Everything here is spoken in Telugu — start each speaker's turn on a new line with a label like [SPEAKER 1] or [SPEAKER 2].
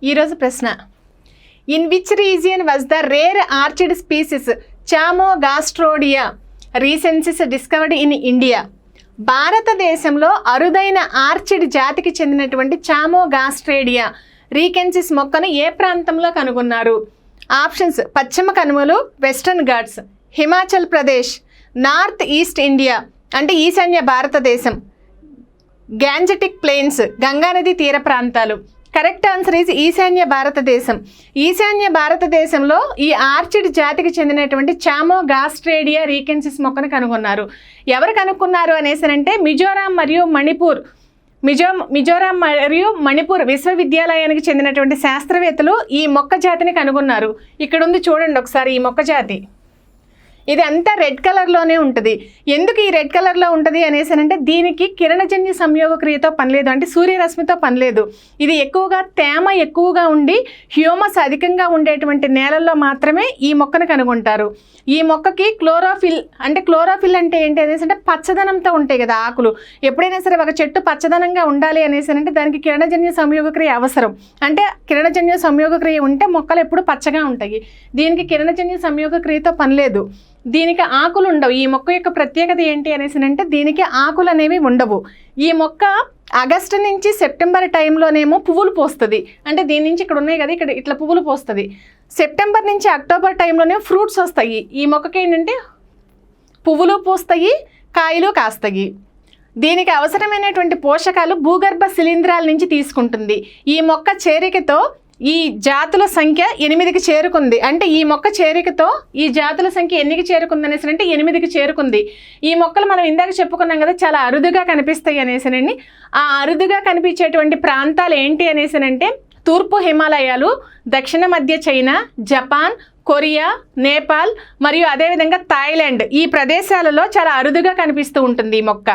[SPEAKER 1] ఈరోజు ప్రశ్న, in which region was the rare orchid species Chamaegastrodia resensis discovered in India? భారతదేశంలో అరుదైన ఆర్చిడ్ జాతికి చెందినటువంటి చామోగాస్ట్రేడియా రీకెన్సిస్ మొక్కను ఏ ప్రాంతంలో కనుగొన్నారు? ఆప్షన్స్: పశ్చిమ కనుమలు, Western Ghats, Himachal Pradesh, North East India అంటే ఈశాన్య భారతదేశం, గ్యాంజెటిక్ ప్లెయిన్స్ గంగానది తీర ప్రాంతాలు. కరెక్ట్ ఆన్సర్ ఈజ్ ఈశాన్య భారతదేశం. ఈశాన్య భారతదేశంలో ఈ ఆర్చిడ్ జాతికి చెందినటువంటి చామోగాస్ట్రేడియా రీకెన్సిస్ మొక్కను కనుగొన్నారు. ఎవరు కనుక్కున్నారు అనేసనంటే మిజోరాం మరియు మణిపూర్ విశ్వవిద్యాలయానికి చెందినటువంటి శాస్త్రవేత్తలు ఈ మొక్క జాతిని కనుగొన్నారు. ఇక్కడ ఉంది చూడండి ఒకసారి ఈ మొక్క జాతి. ఇది అంతా రెడ్ కలర్లోనే ఉంటుంది. ఎందుకు ఈ రెడ్ కలర్లో ఉంటుంది అనేసనంటే దీనికి కిరణజన్య సంయోగక్రియతో పనిలేదు, అంటే సూర్యరశ్మితో పనిలేదు. ఇది ఎక్కువగా తేమ ఎక్కువగా ఉండి హ్యూమస్ అధికంగా ఉండేటువంటి నేలల్లో మాత్రమే ఈ మొక్కను కనుగొంటారు. ఈ మొక్కకి క్లోరోఫిల్ అంటే ఏంటి అనేసి అంటే పచ్చదనంతో ఉంటాయి కదా ఆకులు. ఎప్పుడైనా సరే ఒక చెట్టు పచ్చదనంగా ఉండాలి అనేసి అంటే దానికి కిరణజన్య సంయోగక్రియ అవసరం. అంటే కిరణజన్య సంయోగక్రియ ఉంటే మొక్కలు ఎప్పుడు పచ్చగా ఉంటాయి. దీనికి కిరణజన్య సంయోగక్రియతో పనిలేదు, దీనికి ఆకులు ఉండవు. ఈ మొక్క యొక్క ప్రత్యేకత ఏంటి అనేసి అంటే దీనికి ఆకులు అనేవి ఉండవు. ఈ మొక్క ఆగస్టు నుంచి సెప్టెంబర్ టైంలోనేమో పువ్వులు పోస్తుంది. అంటే దీని నుంచి ఇక్కడ ఉన్నాయి కదా, ఇక్కడ ఇట్లా పువ్వులు పోస్తుంది. సెప్టెంబర్ నుంచి అక్టోబర్ టైంలోనే ఫ్రూట్స్ వస్తాయి. ఈ మొక్కకి ఏంటంటే పువ్వులు పూస్తాయి, కాయలు కాస్తాయి. దీనికి అవసరమైనటువంటి పోషకాలు భూగర్భ శిలీంధ్రాల నుంచి తీసుకుంటుంది. ఈ మొక్క చేరికతో ఈ జాతుల సంఖ్య 8కి చేరుకుంది. అంటే ఈ మొక్క చేరికతో ఈ జాతుల సంఖ్య ఎన్నికి చేరుకుంది అనేసి అంటే 8కి చేరుకుంది. ఈ మొక్కలు మనం ఇందాక చెప్పుకున్నాం కదా చాలా అరుదుగా కనిపిస్తాయి అనేసినండి. ఆ అరుదుగా కనిపించేటువంటి ప్రాంతాలు ఏంటి అనేసినంటే తూర్పు హిమాలయాలు, దక్షిణ మధ్య చైనా, జపాన్, కొరియా, నేపాల్ మరియు అదేవిధంగా థాయిలాండ్ ఈ ప్రదేశాలలో చాలా అరుదుగా కనిపిస్తూ ఉంటుంది ఈ మొక్క.